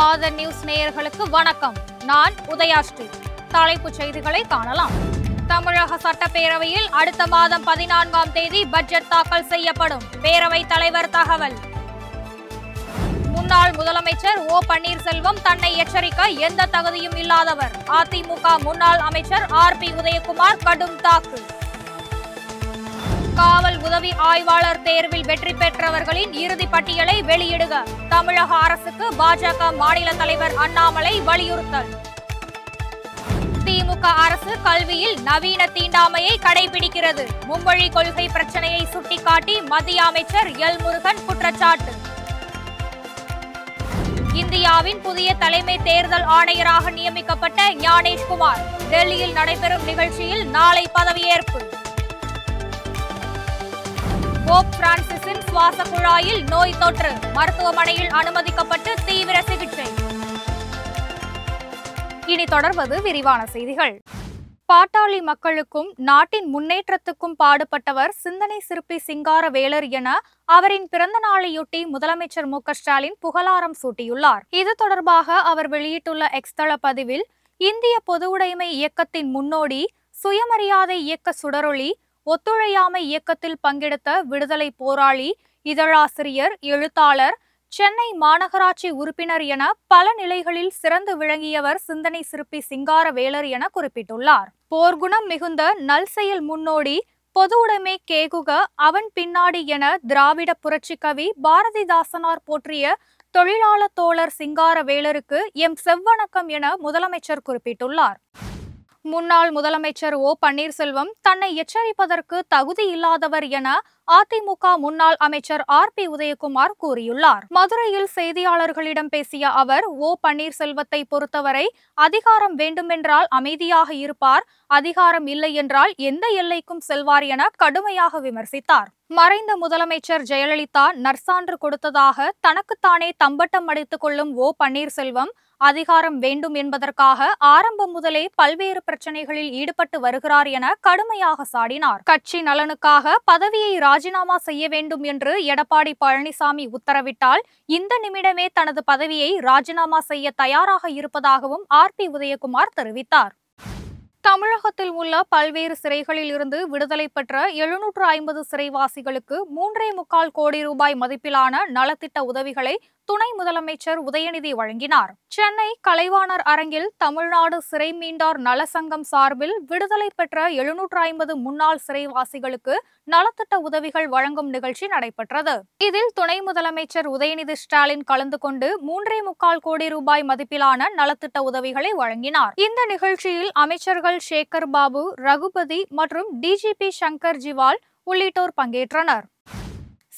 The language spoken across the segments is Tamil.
ஆதர் நியூஸ் நேயர்களுக்கு வணக்கம். நான் உதயாஸ்ரீ. தலைப்புச் செய்திகளை காணலாம். தமிழக சட்டப்பேரவையில் அடுத்த மாதம் 14ஆம் தேதி பட்ஜெட் தாக்கல் செய்யப்படும். பேரவைத் தலைவர் தகவல். முன்னாள் முதலமைச்சர் ஓ பன்னீர்செல்வம் தன்னை எச்சரிக்க எந்த தகுதியும் இல்லாதவர். அதிமுக முன்னாள் அமைச்சர் ஆர்.பி. உதயகுமார் கடும் தாக்கு. காவல் உதவி ஆய்வாளர் தேர்வில் வெற்றி பெற்றவர்களின் இறுதி பட்டியலை வெளியிடுக. தமிழக அரசுக்கு பாஜக மாநில தலைவர் அண்ணாமலை வலியுறுத்தல். திமுக அரசு கல்வியில் நவீன தீண்டாமையை கடைபிடிக்கிறது. மும்மொழி கொள்கை பிரச்சனையை சுட்டிக்காட்டி மத்திய அமைச்சர் எல் முருகன் குற்றச்சாட்டு. இந்தியாவின் புதிய தலைமை தேர்தல் ஆணையராக நியமிக்கப்பட்ட ஞானேஷ்குமார் டெல்லியில் நடைபெறும் நிகழ்ச்சியில் நாளை பதவியேற்பு. போப் பிரான்சிஸின் சுவாச குழாயில் நோய் தொற்று. மருத்துவமனையில் அனுமதிக்கப்பட்டு தீவிர சிகிச்சை. இனி தொடர்வது விரிவான செய்திகள். பாட்டாளி மக்களுக்கும் நாட்டின் முன்னேற்றத்துக்கும் பாடுபட்டவர் சிந்தனை சிற்பி சிங்காரவேலர் என அவரின் பிறந்த நாளையொட்டி முதலமைச்சர் மு க ஸ்டாலின் புகழாரம் சூட்டியுள்ளார். இது தொடர்பாக அவர் வெளியிட்டுள்ள எக்ஸ் தள பதிவில், இந்திய பொதுவுடைமை இயக்கத்தின் முன்னோடி, சுயமரியாதை இயக்க சுடரொளி, ஒத்துழையாமை இயக்கத்தில் பங்கெடுத்த விடுதலை போராளி, இதழாசிரியர், எழுத்தாளர், சென்னை மாநகராட்சி உறுப்பினர் என பல நிலைகளில் சிறந்து விளங்கியவர் சிந்தனை சிற்பி சிங்காரவேலர் என குறிப்பிட்டுள்ளார். போர்க்குணம் மிகுந்த நல் செயல் முன்னோடி, பொது உடைமை கேகுக அவன் பின்னாடி என திராவிட புரட்சி கவி பாரதிதாசனார் போற்றிய தொழிலாளர் தோழர் சிங்காரவேலருக்கு எம் செவ்வணக்கம் என முதலமைச்சர் குறிப்பிட்டுள்ளார். முன்னாள் முதலமைச்சர் ஓ பன்னீர்செல்வம் தன்னை எச்சரிப்பதற்கு தகுதி இல்லாதவர் என அதிமுக முன்னாள் அமைச்சர் ஆர்.பி. உதயகுமார் கூறியுள்ளார். மதுரையில் செய்தியாளர்களிடம் பேசிய அவர், ஓ பன்னீர்செல்வத்தை பொறுத்தவரை அதிகாரம் வேண்டுமென்றால் அமைதியாக இருப்பார், அதிகாரம் இல்லை என்றால் எந்த எல்லைக்கும் செல்வார் என கடுமையாக விமர்சித்தார். மறைந்த முதலமைச்சர் ஜெயலலிதா நற்சான்று கொடுத்ததாக தனக்குத்தானே தம்பட்டம் அடித்துக் கொள்ளும் ஓ பன்னீர்செல்வம் அதிகாரம் வேண்டும் என்பதற்காக ஆரம்பம் முதலே பல்வேறு பிரச்சனைகளில் ஈடுபட்டு வருகிறார் என கடுமையாக சாடினார். கட்சி நலனுக்காக பதவியை ராஜினாமா செய்ய வேண்டும் என்று எடப்பாடி பழனிசாமி உத்தரவிட்டால் இந்த நிமிடமே தனது பதவியை ராஜினாமா செய்ய தயாராக இருப்பதாகவும் ஆர்.பி. உதயகுமார் தெரிவித்தார். தமிழகத்தில் உள்ள பல்வேறு சிறைகளில் இருந்து விடுதலை பெற்ற 750 சிறைவாசிகளுக்கு 3.25 கோடி ரூபாய் மதிப்பிலான நலத்திட்ட உதவிகளை துணை முதலமைச்சர் உதயநிதி வழங்கினார். சென்னை கலைவாணர் அரங்கில் தமிழ்நாடு சிறை மீண்டார் நல சங்கம் சார்பில் விடுதலை பெற்ற 750 முன்னாள் சிறைவாசிகளுக்கு நலத்திட்ட உதவிகள் வழங்கும் நிகழ்ச்சி நடைபெற்றது. இதில் துணை முதலமைச்சர் உதயநிதி ஸ்டாலின் கலந்து கொண்டு 3.25 கோடி ரூபாய் மதிப்பிலான நலத்திட்ட உதவிகளை வழங்கினார். இந்த நிகழ்ச்சியில் அமைச்சர்கள் சேகர் பாபு, ரகுபதி மற்றும் டிஜிபி சங்கர் ஜிவால் உள்ளிட்டோர் பங்கேற்றனர்.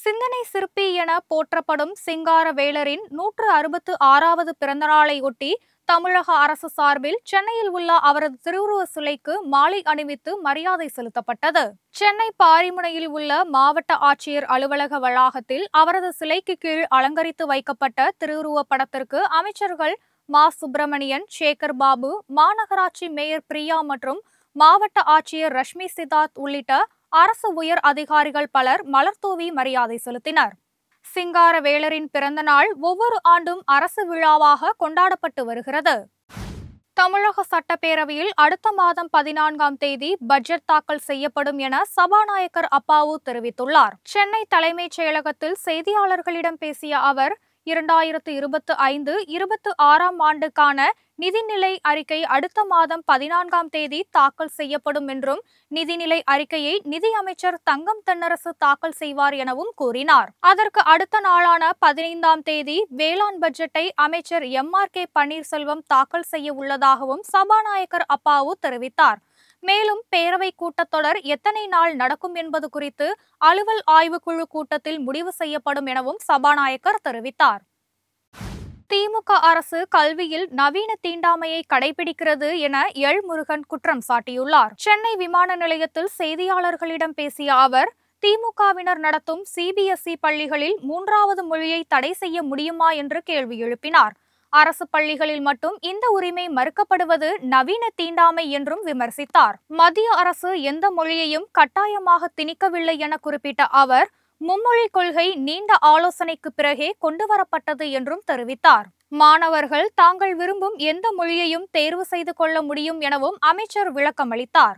சிந்தனை சிற்பி என போற்றப்படும் சிங்காரவேலரின் 166வது பிறந்தநாளை ஒட்டி தமிழக அரசு சார்பில் சென்னையில் உள்ள அவரது திருவுருவ சிலைக்கு மாலை அணிவித்து மரியாதை செலுத்தப்பட்டது. சென்னை பாரிமுனையில் உள்ள மாவட்ட ஆட்சியர் அலுவலக வளாகத்தில் அவரது சிலைக்கு கீழ் அலங்கரித்து வைக்கப்பட்ட திருவுருவ படத்திற்கு அமைச்சர்கள் மா. சுப்பிரமணியன், சேகர் பாபு, மாநகராட்சி மேயர் பிரியா மற்றும் மாவட்ட ஆட்சியர் ரஷ்மி சித்தார்த் உள்ளிட்ட அரசு உயர் அதிகாரிகள் பலர் மலர்தூவி மரியாதை செலுத்தினர். சிங்காரவேலரின் பிறந்த நாள் ஒவ்வொரு ஆண்டும் அரசு விழாவாக கொண்டாடப்பட்டு வருகிறது. தமிழக சட்டப்பேரவையில் அடுத்த மாதம் 14ஆம் தேதி பட்ஜெட் தாக்கல் செய்யப்படும் என சபாநாயகர் அப்பாவு தெரிவித்துள்ளார். சென்னை தலைமைச் செயலகத்தில் செய்தியாளர்களிடம் பேசிய அவர், 2025-26ஆம் ஆண்டுக்கான நிதிநிலை அறிக்கை அடுத்த மாதம் 14ஆம் தேதி தாக்கல் செய்யப்படும் என்றும், நிதிநிலை அறிக்கையை நிதியமைச்சர் தங்கம் தென்னரசு தாக்கல் செய்வார் எனவும் கூறினார். அதற்கு அடுத்த நாளான 15ஆம் தேதி வேளாண் பட்ஜெட்டை அமைச்சர் எம்.ஆர்.கே. பன்னீர்செல்வம் தாக்கல் செய்ய உள்ளதாகவும் சபாநாயகர் அப்பாவு தெரிவித்தார். மேலும் பேரவை கூட்டத்தொடர் எத்தனை நாள் நடக்கும் என்பது குறித்து அலுவல் ஆய்வுக்குழு கூட்டத்தில் முடிவு செய்யப்படும் எனவும் சபாநாயகர் தெரிவித்தார். திமுக அரசு கல்வியில் நவீன தீண்டாமையை கடைபிடிக்கிறது என எல் முருகன் குற்றம் சாட்டியுள்ளார். சென்னை விமான நிலையத்தில் செய்தியாளர்களிடம் பேசிய அவர், திமுகவினர் நடத்தும் சிபிஎஸ்இ பள்ளிகளில் 3வது மொழியை தடை செய்ய முடியுமா என்று கேள்வி எழுப்பினார். அரசு பள்ளிகளில் மட்டும் இந்த உரிமை மறுக்கப்படுவது நவீன தீண்டாமை என்றும் விமர்சித்தார். மத்திய அரசு எந்த மொழியையும் கட்டாயமாக திணிக்கவில்லை என குறிப்பிட்ட அவர், மும்மொழி கொள்கை நீண்ட ஆலோசனைக்கு பிறகே கொண்டுவரப்பட்டது என்றும் தெரிவித்தார். மாணவர்கள் தாங்கள் விரும்பும் எந்த மொழியையும் தேர்வு செய்து கொள்ள முடியும் எனவும் அமைச்சர் விளக்கமளித்தார்.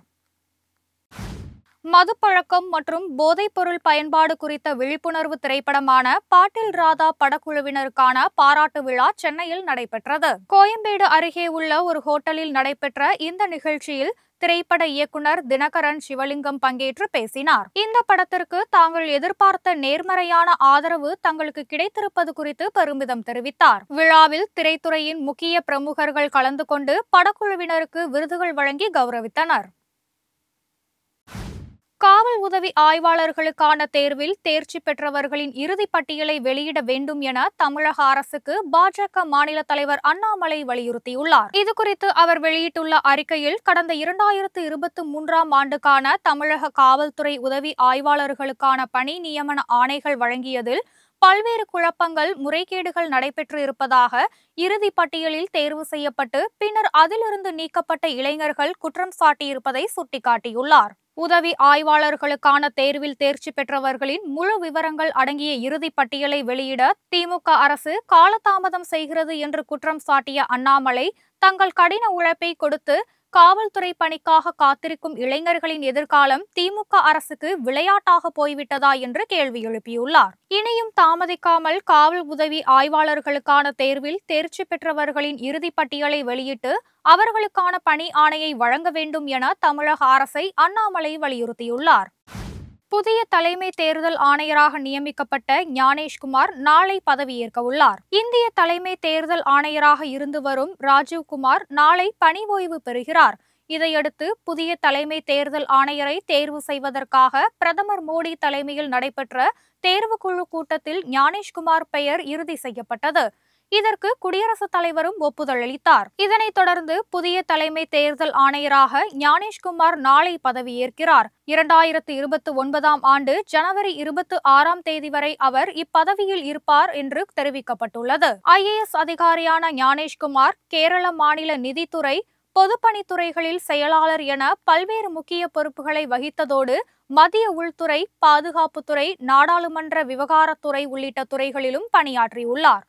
மதுப்பழக்கம் மற்றும் போதைப்பொருள் பயன்பாடு குறித்த விழிப்புணர்வு திரைப்படமான பாட்டில் ராதா படக்குழுவினருக்கான பாராட்டு விழா சென்னையில் நடைபெற்றது. கோயம்பேடு அருகே உள்ள ஒரு ஹோட்டலில் நடைபெற்ற இந்த நிகழ்ச்சியில் திரைப்பட இயக்குனர் தினகரன் சிவலிங்கம் பங்கேற்று பேசினார். இந்த படத்திற்கு தாங்கள் எதிர்பார்த்த நேர்மறையான ஆதரவு தங்களுக்கு கிடைத்திருப்பது குறித்து பெருமிதம் தெரிவித்தார். விழாவில் திரைத்துறையின் முக்கிய பிரமுகர்கள் கலந்து கொண்டு படக்குழுவினருக்கு விருதுகள் வழங்கி கௌரவித்தனர். காவல் உதவி ஆய்வாளர்களுக்கான தேர்வில் தேர்ச்சி பெற்றவர்களின் இறுதி பட்டியலை வெளியிட வேண்டும் என தமிழக அரசுக்கு பாஜக மாநில தலைவர் அண்ணாமலை வலியுறுத்தியுள்ளார். இதுகுறித்து அவர் வெளியிட்டுள்ள அறிக்கையில், கடந்த 2023ஆம் ஆண்டுக்கான தமிழக காவல்துறை உதவி ஆய்வாளர்களுக்கான பணி நியமன ஆணைகள் வழங்கியதில் பல்வேறு குழப்பங்கள், முறைகேடுகள் நடைபெற்று இருப்பதாக இறுதி பட்டியலில் தேர்வு செய்யப்பட்டு பின்னர் அதிலிருந்து நீக்கப்பட்ட இளைஞர்கள் குற்றம் சாட்டியிருப்பதை சுட்டிக்காட்டியுள்ளார். உதவி ஆய்வாளர்களுக்கான தேர்வில் தேர்ச்சி பெற்றவர்களின் முழு விவரங்கள் அடங்கிய இறுதி பட்டியலை வெளியிட திமுக அரசு காலதாமதம் செய்கிறது என்று குற்றம் சாட்டிய அண்ணாமலை, தங்கள் கடின உழைப்பை கொடுத்து காவல்துறை பணிக்காக காத்திருக்கும் இளைஞர்களின் எதிர்காலம் திமுக அரசுக்கு விளையாட்டாக போய்விட்டதா என்று கேள்வி எழுப்பியுள்ளார். இனியும் தாமதிக்காமல் காவல் உதவி ஆய்வாளர்களுக்கான தேர்வில் தேர்ச்சி பெற்றவர்களின் இறுதி பட்டியலை வெளியிட்டு அவர்களுக்கான பணி ஆணையை வழங்க வேண்டும் என தமிழக அரசை அண்ணாமலை வலியுறுத்தியுள்ளார். புதிய தலைமை தேர்தல் ஆணையராக நியமிக்கப்பட்ட ஞானேஷ்குமார் நாளை பதவியேற்க உள்ளார். இந்திய தலைமை தேர்தல் ஆணையராக இருந்து வரும் ராஜீவ்குமார் நாளை பணி ஓய்வு பெறுகிறார். இதையடுத்து புதிய தலைமை தேர்தல் ஆணையரை தேர்வு செய்வதற்காக பிரதமர் மோடி தலைமையில் நடைபெற்ற தேர்வுக்குழு கூட்டத்தில் ஞானேஷ்குமார் பெயர் இறுதி செய்யப்பட்டது. இதற்கு குடியரசுத் தலைவரும் ஒப்புதல் அளித்தார். இதனைத் தொடர்ந்து புதிய தலைமை தேர்தல் ஆணையராக ஞானேஷ்குமார் நாளை பதவியேற்கிறார். 2029ஆம் ஆண்டு ஜனவரி 26ஆம் தேதி வரை அவர் இப்பதவியில் இருப்பார் என்று தெரிவிக்கப்பட்டுள்ளது. IAS அதிகாரியான ஞானேஷ்குமார் கேரள மாநில நிதித்துறை, பொதுப்பணித்துறைகளில் செயலாளர் என பல்வேறு முக்கிய பொறுப்புகளை வகித்ததோடு மத்திய உள்துறை, பாதுகாப்புத்துறை, நாடாளுமன்ற விவகாரத்துறை உள்ளிட்ட துறைகளிலும் பணியாற்றியுள்ளார்.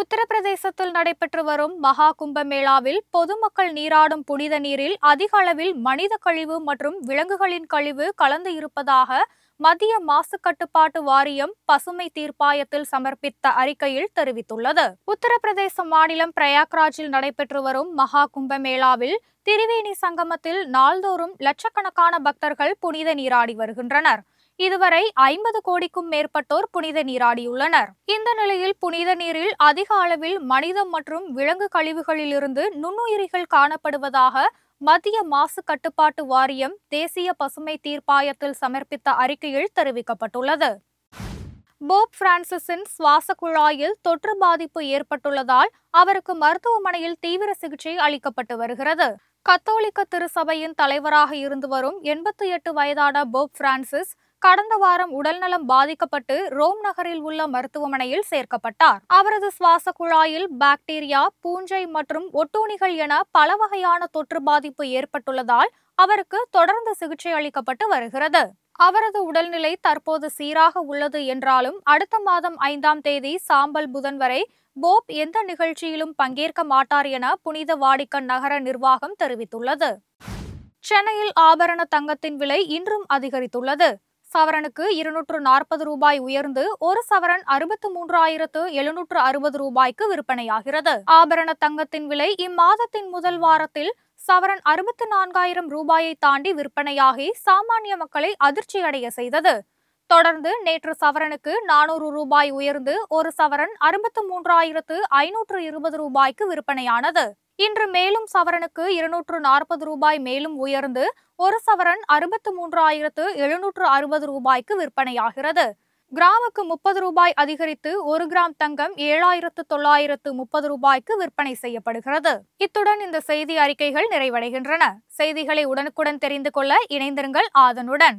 உத்தரப்பிரதேசத்தில் நடைபெற்று வரும் மகா கும்பமேளாவில் பொதுமக்கள் நீராடும் புனித நீரில் அதிக அளவில் மனித கழிவு மற்றும் விலங்குகளின் கழிவு கலந்து இருப்பதாக மத்திய மாசு கட்டுப்பாட்டு வாரியம் பசுமை தீர்ப்பாயத்தில் சமர்ப்பித்த அறிக்கையில் தெரிவித்துள்ளது. உத்தரப்பிரதேச மாநிலம் பிரயாக்ராஜில் நடைபெற்று வரும் மகா கும்பமேளாவில் திரிவேணி சங்கமத்தில் நாள்தோறும் லட்சக்கணக்கான பக்தர்கள் புனித நீராடி வருகின்றனர். இதுவரை 50 கோடிக்கும் மேற்பட்டோர் புனித நீராடியுள்ளனர். இந்த நிலையில் புனித நீரில் அதிக அளவில் மனித மற்றும் விலங்கு கழிவுகளிலிருந்து நுண்ணுயிரிகள் காணப்படுவதாக மத்திய மாசு கட்டுப்பாட்டு வாரியம் தேசிய பசுமை தீர்ப்பாயத்தில் சமர்ப்பித்த அறிக்கையில் தெரிவிக்கப்பட்டுள்ளது. போப் பிரான்சிஸின் சுவாச குழாயில் தொற்று பாதிப்பு ஏற்பட்டுள்ளதால் அவருக்கு மருத்துவமனையில் தீவிர சிகிச்சை அளிக்கப்பட்டு வருகிறது. கத்தோலிக்க திருச்சபையின் தலைவராக இருந்து வரும் 88 வயதான போப் பிரான்சிஸ் கடந்த வாரம் உடல்நலம் பாதிக்கப்பட்டு ரோம் நகரில் உள்ள மருத்துவமனையில் சேர்க்கப்பட்டார். அவரது சுவாச குழாயில் பாக்டீரியா, பூஞ்சை மற்றும் ஒட்டுண்ணிகள் என பல வகையான தொற்று பாதிப்பு ஏற்பட்டுள்ளதால் அவருக்கு தொடர்ந்து சிகிச்சை அளிக்கப்பட்டு வருகிறது. அவரது உடல்நிலை தற்போது சீராக உள்ளது என்றாலும் அடுத்த மாதம் 5ஆம் தேதி சாம்பல் புதன் வரை போப் எந்த நிகழ்ச்சியிலும் பங்கேற்க மாட்டார் என புனித வாடிக்கன் நகர நிர்வாகம் தெரிவித்துள்ளது. சென்னையில் ஆபரண தங்கத்தின் விலை இன்றும் அதிகரித்துள்ளது. சவரனுக்கு 240 ரூபாய் உயர்ந்து ஒரு சவரன் 63,760 ரூபாய்க்கு விற்பனையாகிறது. ஆபரண தங்கத்தின் விலை இம்மாதத்தின் முதல் வாரத்தில் சவரன் 64,000 ரூபாயை தாண்டி விற்பனையாகி சாமானிய மக்களை அதிர்ச்சியடைய செய்தது. தொடர்ந்து நேற்று சவரனுக்கு 400 ரூபாய் உயர்ந்து ஒரு சவரன் 63,520 ரூபாய்க்கு விற்பனையானது. இன்று மேலும் சவரனுக்கு 240 ரூபாய் மேலும் உயர்ந்து ஒரு சவரன் 63,760 ரூபாய்க்கு விற்பனையாகிறது. கிராமுக்கு 30 ரூபாய் அதிகரித்து 1 கிராம் தங்கம் 7,930 ரூபாய்க்கு விற்பனை செய்யப்படுகிறது. இத்துடன் இந்த செய்தி அறிக்கைகள் நிறைவடைகின்றன. செய்திகளை உடனுக்குடன் தெரிந்து கொள்ள இணைந்திருங்கள் ஆதனுடன்.